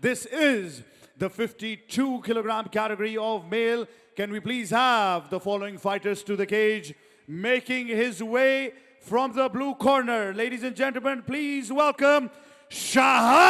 This is the 52 kilogram category of male. Can we please have the following fighters to the cage? Making his way from the blue corner, ladies and gentlemen, please welcome Shahab.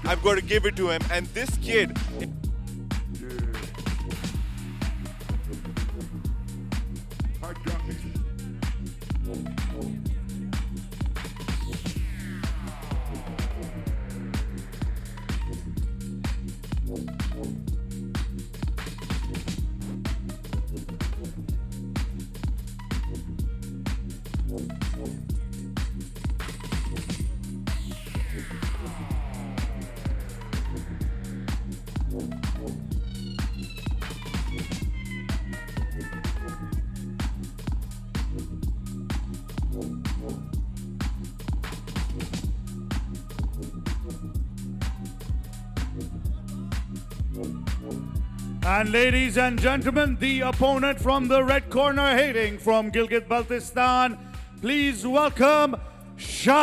I'm going to give it to him, and this kid. And ladies and gentlemen, the opponent from the red corner, hailing from Gilgit, Baltistan, please welcome Shayan.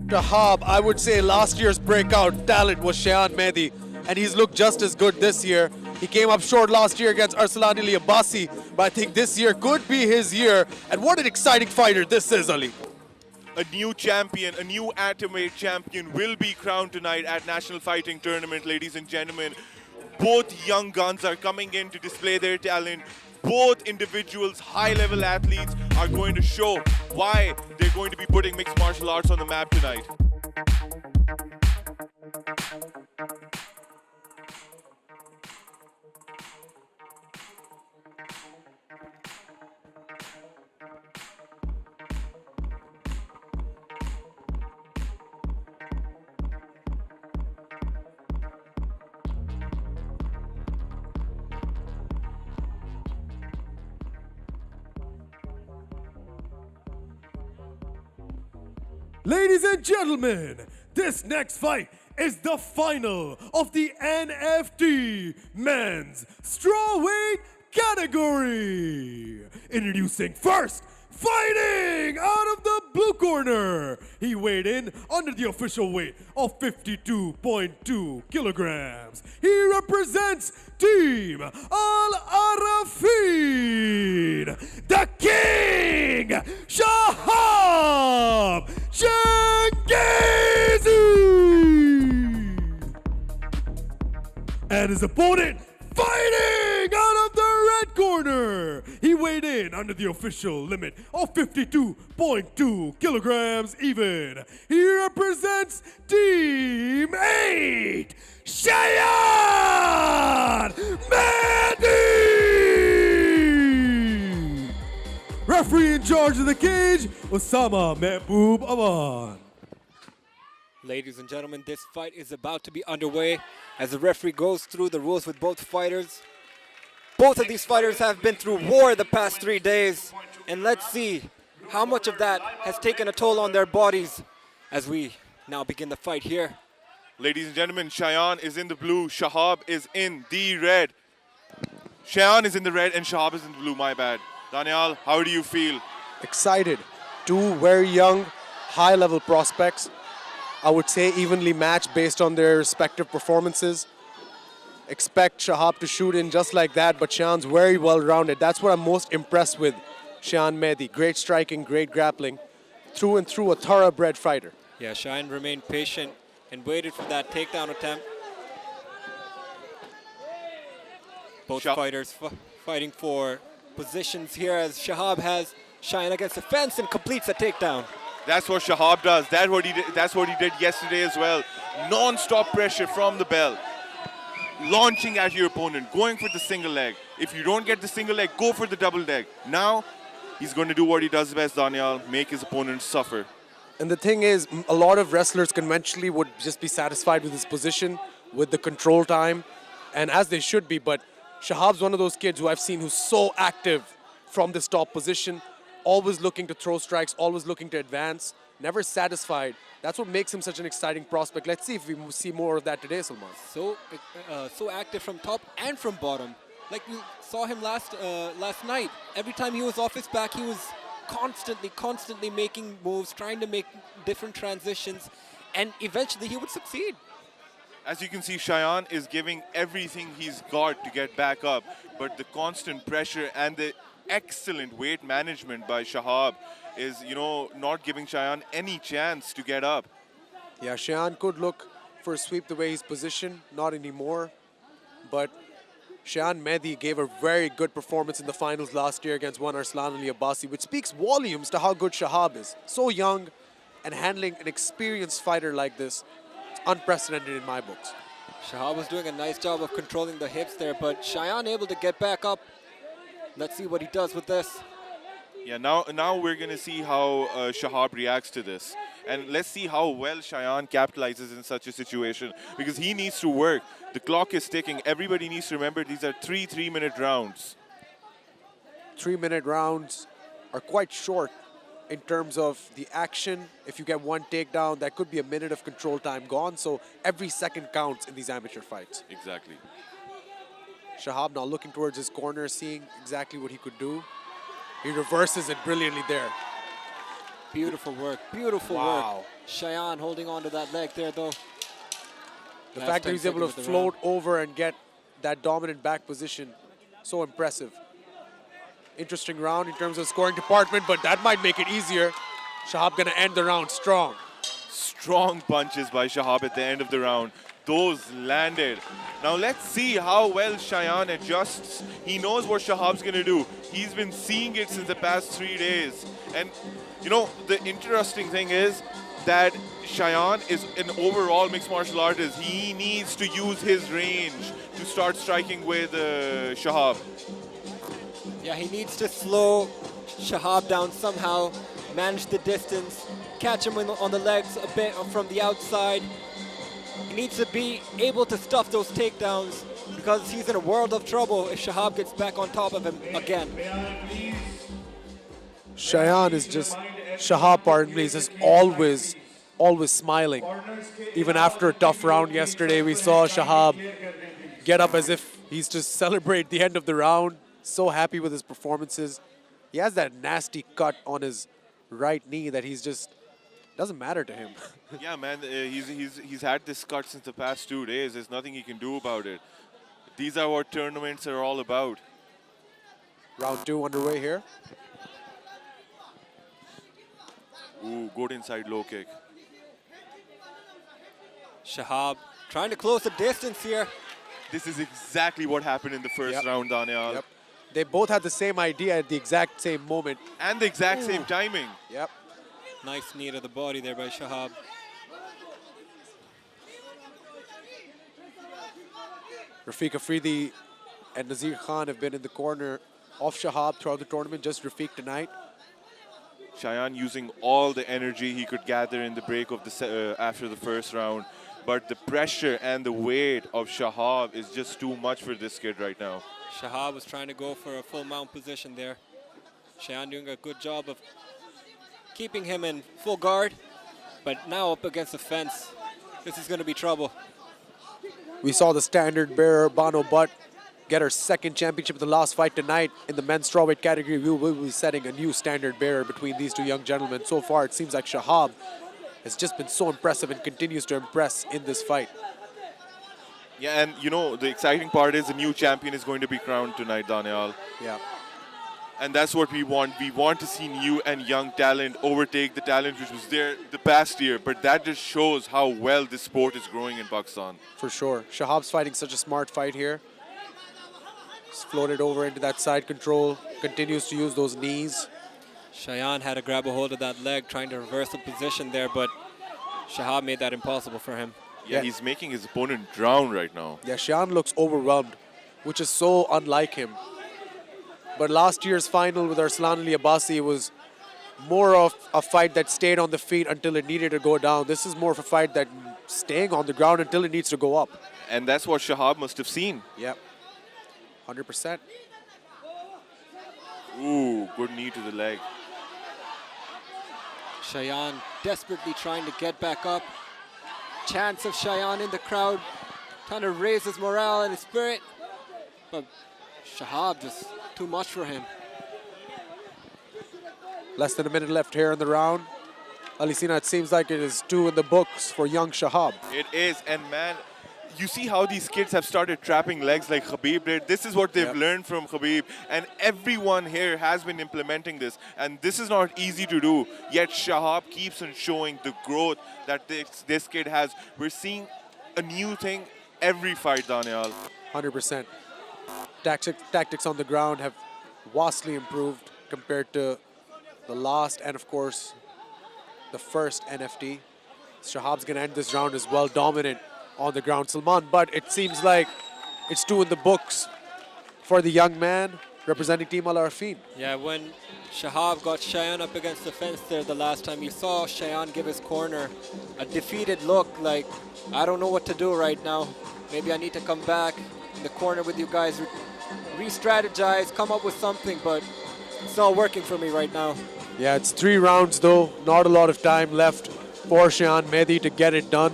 Shahab, I would say last year's breakout talent was Shayan Mehdi, and he's looked just as good this year. He came up short last year against Arsalan Ali Abbasi, but I think this year could be his year. And what an exciting fighter this is, Ali. A new champion, a new atomweight champion will be crowned tonight at National Fighting Tournament, ladies and gentlemen. Both young guns are coming in to display their talent. Both individuals, high-level athletes, are going to show why they're going to be putting mixed martial arts on the map tonight. Ladies and gentlemen, this next fight is the final of the NFT Men's Strawweight category. Introducing first, fighting out of the blue corner. He weighed in under the official weight of 52.2 kilograms. He represents Team Al-Arafin, the King, Shahab Changazi. And his opponent, fighting out of the red corner. He weighed in under the official limit of 52.2 kilograms even. He represents Team 8, Shayan Mehdi. Referee in charge of the cage, Osama Mehboob Aman. Ladies and gentlemen, this fight is about to be underway as the referee goes through the rules with both fighters. Both of these fighters have been through war the past 3 days, and let's see how much of that has taken a toll on their bodies as we now begin the fight here. Ladies and gentlemen, Shayan is in the blue, Shahab is in the red. Shayan is in the red and Shahab is in the blue, my bad. Daniel, how do you feel? Excited. Two very young, high-level prospects. I would say evenly matched based on their respective performances. Expect Shahab to shoot in just like that, but Shayan's very well-rounded. That's what I'm most impressed with Shayan Mehdi. Great striking, great grappling. Through and through a thoroughbred fighter. Yeah, Shayan remained patient and waited for that takedown attempt. Both Shah- fighters fighting for positions here as Shahab has Shayan against the fence and completes a takedown. That's what Shahab does. That's what he did yesterday as well. Non-stop pressure from the bell. Launching at your opponent, going for the single leg. If you don't get the single leg, go for the double leg. Now, he's going to do what he does best, Daniel, make his opponent suffer. And the thing is, a lot of wrestlers conventionally would just be satisfied with his position, with the control time, and as they should be. But Shahab's one of those kids who I've seen who's so active from this top position, always looking to throw strikes, always looking to advance, never satisfied. That's what makes him such an exciting prospect. Let's see if we see more of that today, Salman. So active from top and from bottom. Like we saw him last night. Every time he was off his back, he was constantly making moves, trying to make different transitions, and eventually he would succeed. As you can see, Shayan is giving everything he's got to get back up, but the constant pressure and the excellent weight management by Shahab is, not giving Shayan any chance to get up. Yeah, Shayan could look for a sweep the way he's positioned, not anymore. But Shayan Mehdi gave a very good performance in the finals last year against one Arslan Ali Abbasi, which speaks volumes to how good Shahab is. So young and handling an experienced fighter like this, it's unprecedented in my books. Shahab was doing a nice job of controlling the hips there, but Shayan able to get back up. Let's see what he does with this. Yeah, now we're going to see how Shahab reacts to this. And let's see how well Shayan capitalizes in such a situation, because he needs to work. The clock is ticking. Everybody needs to remember these are three-minute rounds. 3-minute rounds are quite short in terms of the action. If you get one takedown, that could be a minute of control time gone. So every second counts in these amateur fights. Exactly. Shahab now looking towards his corner, seeing exactly what he could do. He reverses it brilliantly there. Beautiful work, beautiful Wow. work. Shayan holding on to that leg there though. The Last fact that 10 he's able to seconds of the float over and get that dominant back position, so impressive. Interesting round in terms of scoring department, but that might make it easier. Shahab gonna end the round strong. Strong punches by Shahab at the end of the round. Those landed. Now let's see how well Shayan adjusts. He knows what Shahab's going to do. He's been seeing it since the past 3 days. And, the interesting thing is that Shayan is an overall mixed martial artist. He needs to use his range to start striking with Shahab. Yeah, he needs to slow Shahab down somehow, manage the distance, catch him on the legs a bit from the outside. He needs to be able to stuff those takedowns because he's in a world of trouble if Shahab gets back on top of him again. Shayan is just, Shahab, pardon me, is just always smiling. Even after a tough round yesterday, we saw Shahab get up as if he's to celebrate the end of the round. So happy with his performances. He has that nasty cut on his right knee that he's just, doesn't matter to him. Yeah, man, he's had this cut since the past 2 days. There's nothing he can do about it. These are what tournaments are all about. Round 2 underway here. Ooh, good inside low kick. Shahab trying to close the distance here. This is exactly what happened in the first round, Daniel. Yep. They both had the same idea at the exact same moment. And the exact same timing. Yep. Nice knee to the body there by Shahab. Rafiq Afridi and Nazir Khan have been in the corner of Shahab throughout the tournament, just Rafiq tonight. Shayan using all the energy he could gather in the break of the after the first round. But the pressure and the weight of Shahab is just too much for this kid right now. Shahab was trying to go for a full mount position there. Shayan doing a good job of keeping him in full guard, but now up against the fence. This is going to be trouble. We saw the standard bearer, Bano Butt, get her second championship in the last fight tonight in the men's strawweight category. We will be setting a new standard bearer between these two young gentlemen. So far, it seems like Shahab has just been so impressive and continues to impress in this fight. Yeah, and the exciting part is the new champion is going to be crowned tonight, Daniel. Yeah. And that's what we want. We want to see new and young talent overtake the talent which was there the past year. But that just shows how well this sport is growing in Pakistan. For sure. Shahab's fighting such a smart fight here. Just floated over into that side control. Continues to use those knees. Shayan had to grab a hold of that leg, trying to reverse the position there, but Shahab made that impossible for him. Yeah, he's making his opponent drown right now. Yeah, Shayan looks overwhelmed, which is so unlike him. But last year's final with Arslan Ali Abbasi was more of a fight that stayed on the feet until it needed to go down. This is more of a fight that staying on the ground until it needs to go up. And that's what Shahab must have seen. Yep, 100%. Ooh, good knee to the leg. Shayan desperately trying to get back up. Chants of Shayan in the crowd, trying to raise his morale and his spirit. But Shahab just too much for him. Less than a minute left here in the round. Alisina, it seems like it is 2 in the books for young Shahab. It is, and man, you see how these kids have started trapping legs like Khabib did. This is what they've learned from Khabib, and everyone here has been implementing this, and this is not easy to do. Yet Shahab keeps on showing the growth that this kid has. We're seeing a new thing every fight, Daniel. 100%. Tactics on the ground have vastly improved compared to the last and, of course, the first NFT. Shahab's going to end this round as well, dominant on the ground, Salman. But it seems like it's 2 in the books for the young man representing Team Al Arfin. Yeah, when Shahab got Shayan up against the fence there the last time, you saw Shayan give his corner a defeated look, like, I don't know what to do right now. Maybe I need to come back in the corner with you guys, re-strategize, come up with something, but it's not working for me right now. Yeah, it's 3 rounds though. Not a lot of time left for Shayan Mehdi to get it done.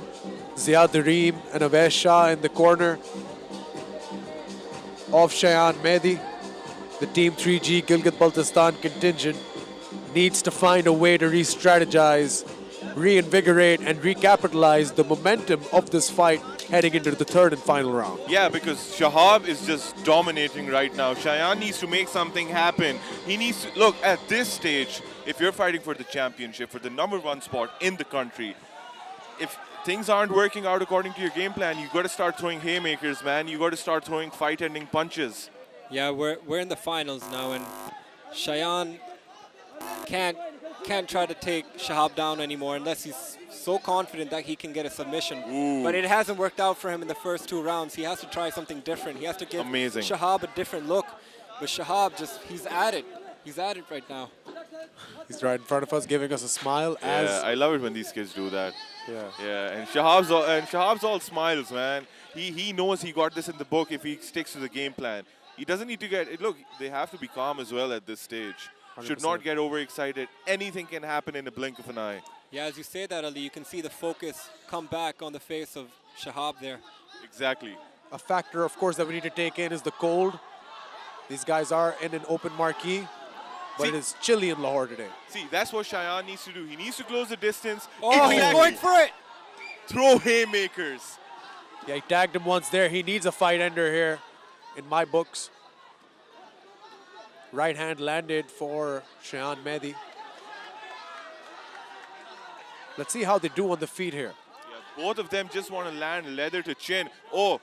Ziad Dareem and Avesh Shah in the corner of Shayan Mehdi. The Team 3G Gilgit Baltistan contingent needs to find a way to re-strategize, reinvigorate and recapitalize the momentum of this fight heading into the 3rd and final round. Yeah, because Shahab is just dominating right now. Shayan needs to make something happen. He needs to, look, at this stage, if you're fighting for the championship, for the #1 spot in the country, if things aren't working out according to your game plan, you got to start throwing haymakers, man. You got to start throwing fight-ending punches. Yeah, we're in the finals now, and Shayan can't try to take Shahab down anymore unless he's so confident that he can get a submission. Ooh. But it hasn't worked out for him in the first 2 rounds. He has to try something different. He has to give Shahab a different look. But Shahab he's at it. He's at it right now. He's right in front of us giving us a smile. Yeah, I love it when these kids do that. Yeah. Yeah, and Shahab's all smiles, man. He knows he got this in the book if he sticks to the game plan. He doesn't need to look, they have to be calm as well at this stage. 100%. Should not get overexcited. Anything can happen in the blink of an eye. Yeah, as you say that, Ali, you can see the focus come back on the face of Shahab there. Exactly. A factor, of course, that we need to take in is the cold. These guys are in an open marquee, but it is chilly in Lahore today. See, that's what Shayan needs to do. He needs to close the distance. Oh, he's going for it! Throw haymakers. Yeah, he tagged him once there. He needs a fight ender here in my books. Right hand landed for Shayan Mehdi. Let's see how they do on the feet here. Yeah, both of them just want to land leather to chin. Oh,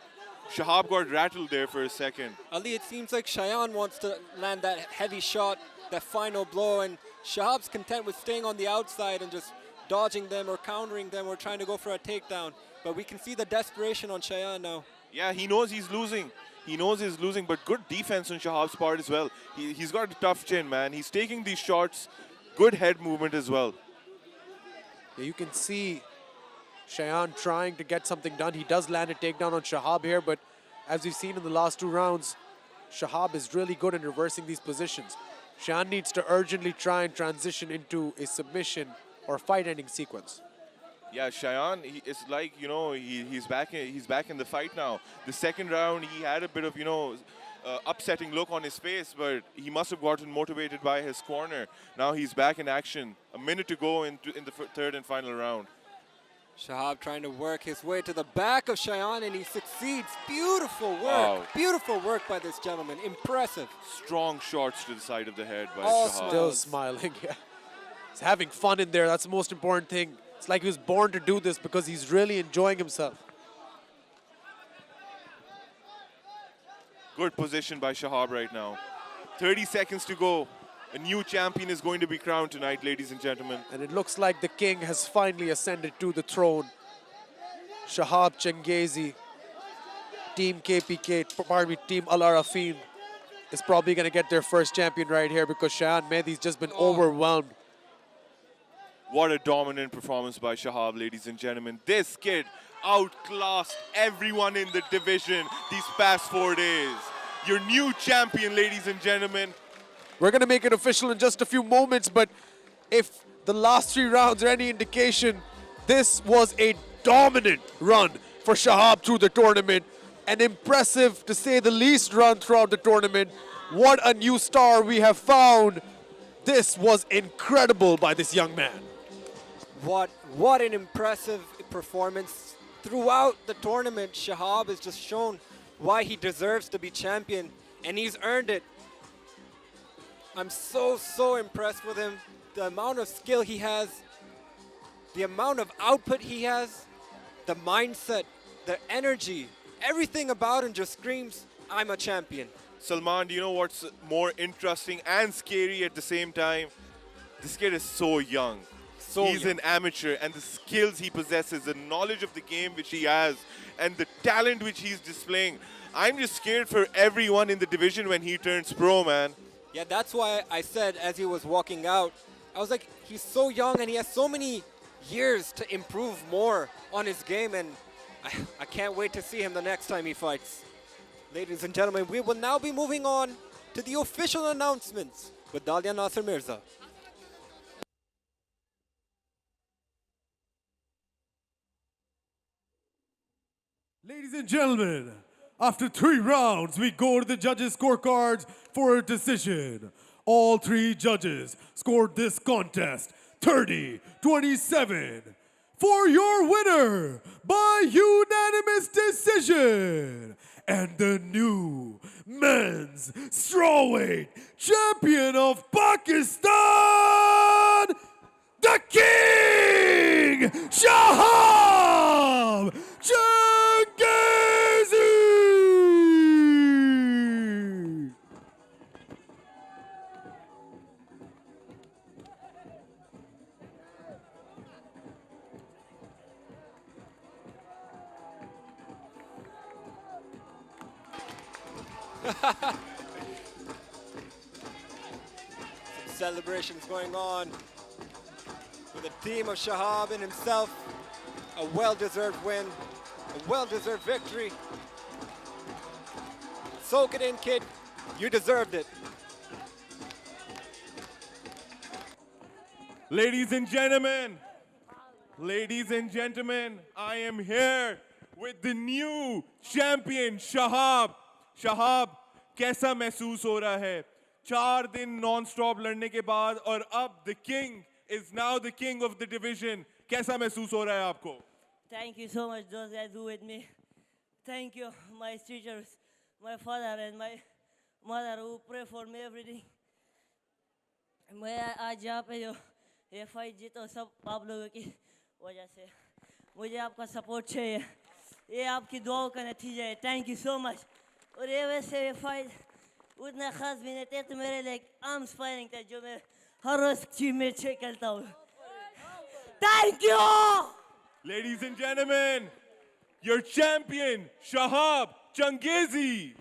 Shahab got rattled there for a second. Ali, it seems like Shayan wants to land that heavy shot, that final blow, and Shahab's content with staying on the outside and just dodging them or countering them or trying to go for a takedown. But we can see the desperation on Shayan now. Yeah, he knows he's losing. He knows he's losing, but good defense on Shahab's part as well. He's got a tough chin, man. He's taking these shots. Good head movement as well. Yeah, you can see Shayan trying to get something done. He does land a takedown on Shahab here, but as we've seen in the last 2 rounds, Shahab is really good in reversing these positions. Shayan needs to urgently try and transition into a submission or fight-ending sequence. Yeah, Shayan, it's like, you know, he's back in the fight now. The second round, he had a bit of, you know, upsetting look on his face, but he must have gotten motivated by his corner. Now he's back in action. A minute to go in the 3rd and final round. Shahab trying to work his way to the back of Shayan, and he succeeds. Beautiful work. Wow. Beautiful work by this gentleman. Impressive. Strong shots to the side of the head by All Shahab. Still smiling, yeah. He's having fun in there. That's the most important thing. It's like he was born to do this because he's really enjoying himself. Good position by Shahab right now. 30 seconds to go. A new champion is going to be crowned tonight, ladies and gentlemen. And it looks like the king has finally ascended to the throne. Shahab Changazi, Team KPK, pardon me, Team Al Arafin is probably going to get their first champion right here because Shayan Mehdi's just been overwhelmed. What a dominant performance by Shahab, ladies and gentlemen. This kid outclassed everyone in the division these past 4 days. Your new champion, ladies and gentlemen. We're going to make it official in just a few moments, but if the last 3 rounds are any indication, this was a dominant run for Shahab through the tournament. An impressive, to say the least, run throughout the tournament. What a new star we have found. This was incredible by this young man. What an impressive performance throughout the tournament. Shahab has just shown why he deserves to be champion, and he's earned it. I'm so impressed with him. The amount of skill he has, the amount of output he has, the mindset, the energy, everything about him just screams, I'm a champion. Salman, do you know what's more interesting and scary at the same time? This kid is so young. He's an amateur, and the skills he possesses, the knowledge of the game which he has, and the talent which he's displaying. I'm just scared for everyone in the division when he turns pro, man. Yeah, that's why I said as he was walking out, I was like, he's so young and he has so many years to improve more on his game, and I can't wait to see him the next time he fights. Ladies and gentlemen, we will now be moving on to the official announcements with Dalia Nasser Mirza. Ladies and gentlemen, after 3 rounds, we go to the judges' scorecards for a decision. All 3 judges scored this contest 30-27 for your winner by unanimous decision and the new men's strawweight champion of Pakistan, the King, Shahab Changazi! Some celebrations going on with the team of Shahab and himself. A well-deserved win, a well-deserved victory. Soak it in, kid. You deserved it. Ladies and gentlemen, I am here with the new champion, Shahab. Shahab, कैसा महसूस हो रहा है? 4 दिन non-stop लड़ने के बाद और अब the king is now the king of the division. कैसा महसूस हो रहा है आपको? Thank you so much, those guys who with me. Thank you, my teachers, my father and my mother who pray for me everything. मैं आज यहाँ पे जो ये फाइट जीता हूँ सब आप लोगों की वजह से मुझे आपका सपोर्ट चाहिए ये आपकी दुआओं का नतीजा है थैंक यू सो मच और ये वैसे ये फाइट उतना खास भी नहीं थे तो मेरे लिए आर्म स्पायरिंग था जो मैं हर रोज टीम में खेलता हूँ thank you Ladies and gentlemen, your champion, Shahab Changazi.